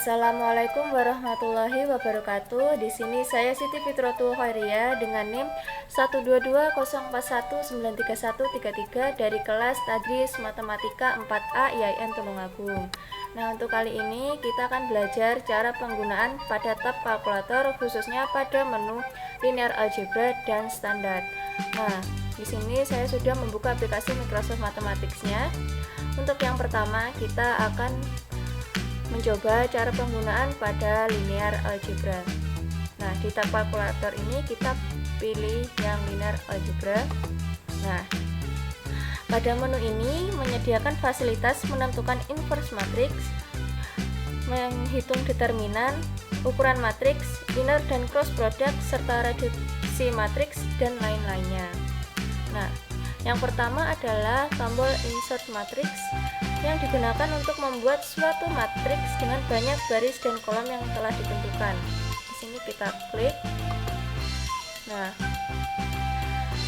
Assalamualaikum warahmatullahi wabarakatuh. Di sini saya Siti Fitrotul Khairia dengan NIM 12204193133 dari kelas Tadris Matematika 4A IAIN Tulungagung. Nah, untuk kali ini kita akan belajar cara penggunaan pada tab kalkulator, khususnya pada menu linear algebra dan standar. Nah, di sini saya sudah membuka aplikasi Microsoft Mathematics-nya. Untuk yang pertama, kita akan mencoba cara penggunaan pada linear algebra. Nah, di tab kalkulator ini kita pilih yang linear algebra. Nah, pada menu ini menyediakan fasilitas menentukan inverse matrix, menghitung determinan, ukuran matriks, inner dan cross product, serta reduksi matriks dan lain-lainnya. Nah, yang pertama adalah tombol insert matrix yang digunakan untuk membuat suatu matriks dengan banyak baris dan kolom yang telah ditentukan. Di sini kita klik. Nah,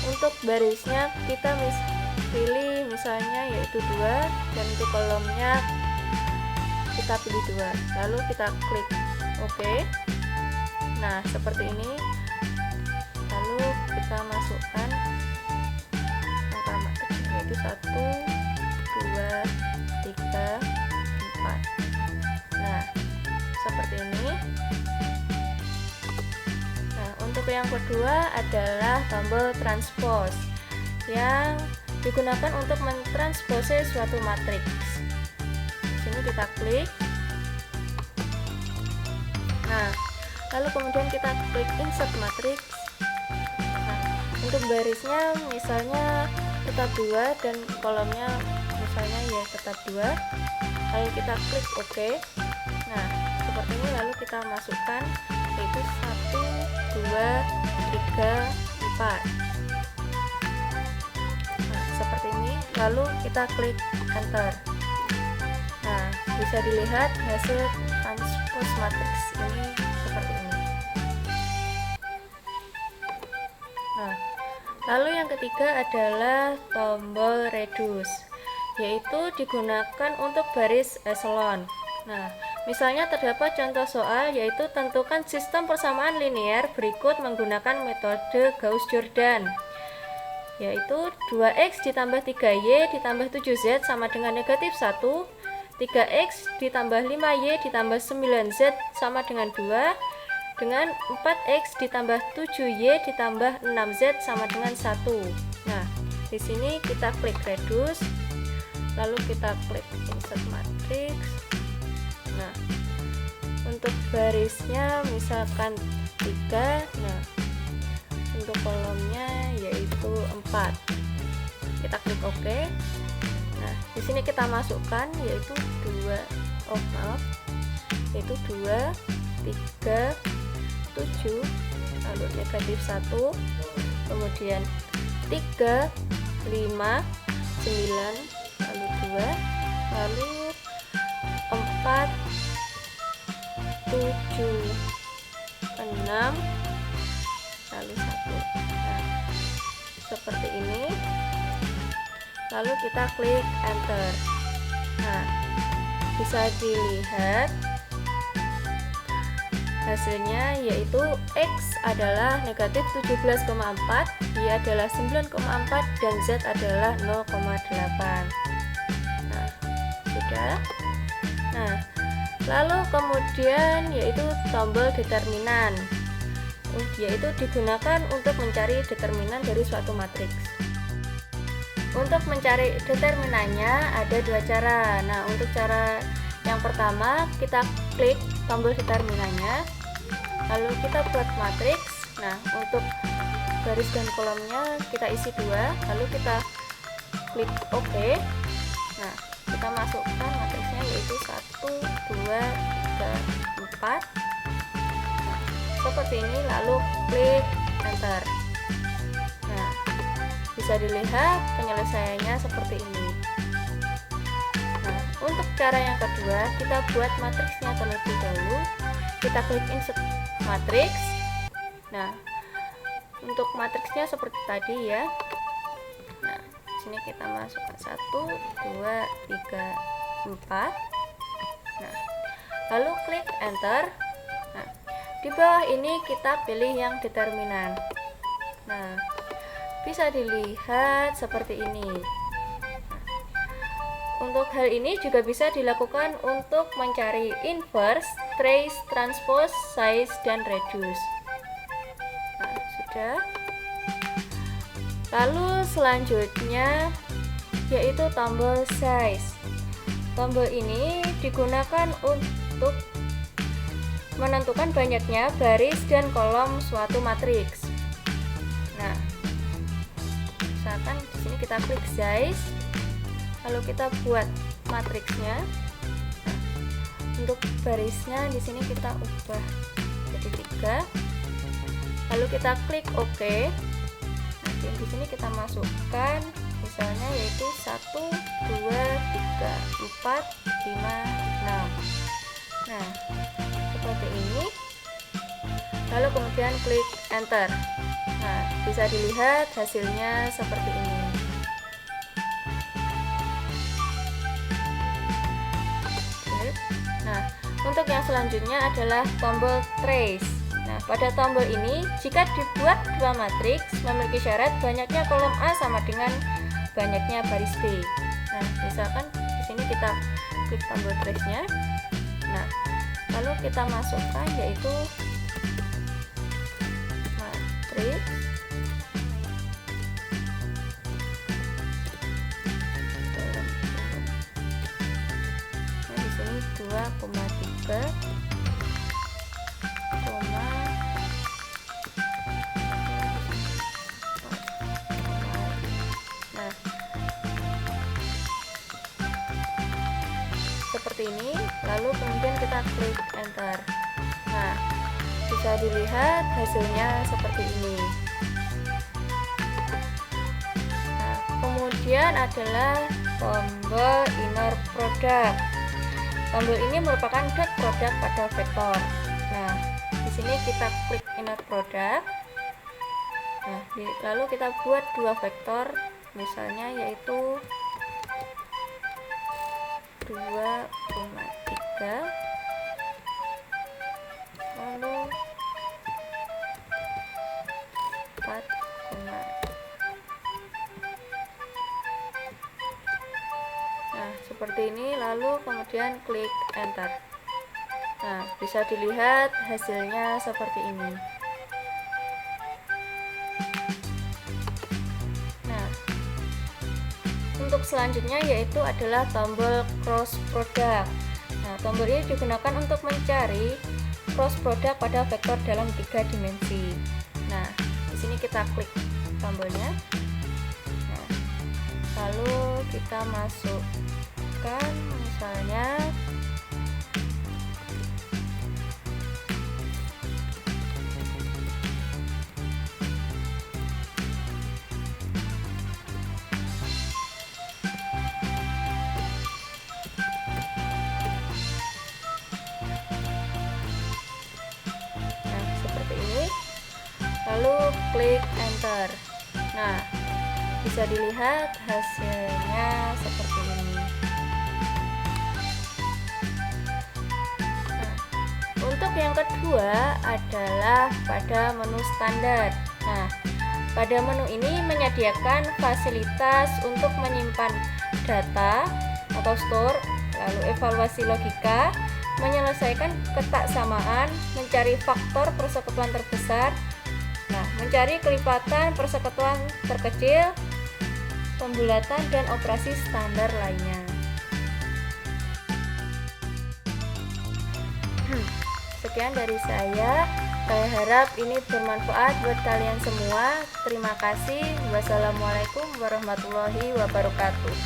untuk barisnya kita pilih misalnya yaitu 2, dan untuk kolomnya kita pilih 2. Lalu kita klik OK. Nah, seperti ini. Lalu kita masukkan angka matriks yaitu 1, 2, 3, 4. Nah, seperti ini. Nah, untuk yang kedua adalah tombol transpose yang digunakan untuk mentranspose suatu matriks. Di sini kita klik. Nah, lalu kemudian kita klik insert matrix. Nah, untuk barisnya misalnya tetap 2 dan kolomnya misalnya ya tetap 2. Lalu kita klik OK. Nah, seperti ini. Lalu kita masukkan yaitu 1, 2, 3, 4. Nah, seperti ini. Lalu kita klik enter. Nah, bisa dilihat hasil transpose matrix ini seperti ini. Nah, lalu yang ketiga adalah tombol reduce, yaitu digunakan untuk baris eselon. Nah, misalnya terdapat contoh soal yaitu tentukan sistem persamaan linear berikut menggunakan metode Gauss-Jordan, yaitu 2x ditambah 3y ditambah 7z sama dengan negatif 1, 3x ditambah 5y ditambah 9z sama dengan 2, dengan 4x ditambah 7y ditambah 6z sama dengan 1. Nah, di sini kita klik reduce. Lalu kita klik insert matrix. Nah, untuk barisnya misalkan 3. Nah, untuk kolomnya yaitu 4. Kita klik OK. Nah, di sini kita masukkan yaitu 2, yaitu 2, 3, 7, lalu negatif 1, kemudian 3, 5, 9, lalu 2, lalu 4, 7, 6, lalu 1. Nah, seperti ini. Lalu kita klik enter. Nah, bisa dilihat hasilnya yaitu X adalah negatif 17,4, Y adalah 9,4, dan Z adalah 0,8. Nah, sudah. Nah, lalu kemudian yaitu tombol determinan, yaitu digunakan untuk mencari determinan dari suatu matriks. Untuk mencari determinannya ada 2 cara. Nah, untuk cara yang pertama kita klik tombol determinannya, lalu kita plot matriks. Nah, untuk baris dan kolomnya kita isi 2, lalu kita klik OK. Nah, kita masukkan matriksnya yaitu 1, 2, 3, 4. Nah, seperti ini. Lalu klik enter. Nah, bisa dilihat penyelesaiannya seperti ini. Nah, untuk cara yang kedua, kita buat matriksnya terlebih dahulu. Kita klik insert matrix. Nah, untuk matriksnya seperti tadi ya. Nah, di sini kita masukkan 1, 2, 3, 4. Nah, lalu klik enter. Nah, di bawah ini kita pilih yang determinan. Nah, bisa dilihat seperti ini. Untuk hal ini juga bisa dilakukan untuk mencari inverse, trace, transpose, size, dan reduce. Nah, sudah. Lalu selanjutnya yaitu tombol size. Tombol ini digunakan untuk menentukan banyaknya baris dan kolom suatu matriks. Nah, misalkan di sini kita klik size, lalu kita buat matriksnya. Nah, untuk barisnya di sini kita ubah jadi 3. Lalu kita klik OK. Nah, di sini kita masukkan misalnya yaitu 1, 2, 3, 4, 5, 6. Nah, seperti ini. Lalu kemudian klik enter. Nah, bisa dilihat hasilnya seperti ini. Nah, untuk yang selanjutnya adalah tombol trace. Nah, pada tombol ini jika dibuat dua matriks memiliki syarat banyaknya kolom A sama dengan banyaknya baris B. Nah, misalkan di sini kita klik tombol trace-nya. Nah, lalu kita masukkan yaitu matriks nah, di sini 2,3 seperti ini, lalu kemudian kita klik enter. Nah, bisa dilihat hasilnya seperti ini. Nah, kemudian adalah tombol inner product. Tombol ini merupakan dot product pada vektor. Nah, di sini kita klik inner product. Nah, lalu kita buat dua vektor, misalnya yaitu 2,3 lalu 4, nah seperti ini, lalu kemudian klik enter. Nah, bisa dilihat hasilnya seperti ini. Untuk selanjutnya yaitu adalah tombol cross product. Nah, tombol ini digunakan untuk mencari cross product pada vektor dalam 3 dimensi. Nah, di sini kita klik tombolnya. Nah, lalu kita masukkan misalnya lalu klik enter. Nah, bisa dilihat hasilnya seperti ini. Nah, untuk yang kedua adalah pada menu standar. Nah, pada menu ini menyediakan fasilitas untuk menyimpan data atau store, lalu evaluasi logika, menyelesaikan ketaksamaan, mencari faktor persekutuan terbesar, nah, mencari kelipatan persekutuan terkecil, pembulatan, dan operasi standar lainnya. Sekian dari saya harap ini bermanfaat buat kalian semua. Terima kasih. Wassalamualaikum warahmatullahi wabarakatuh.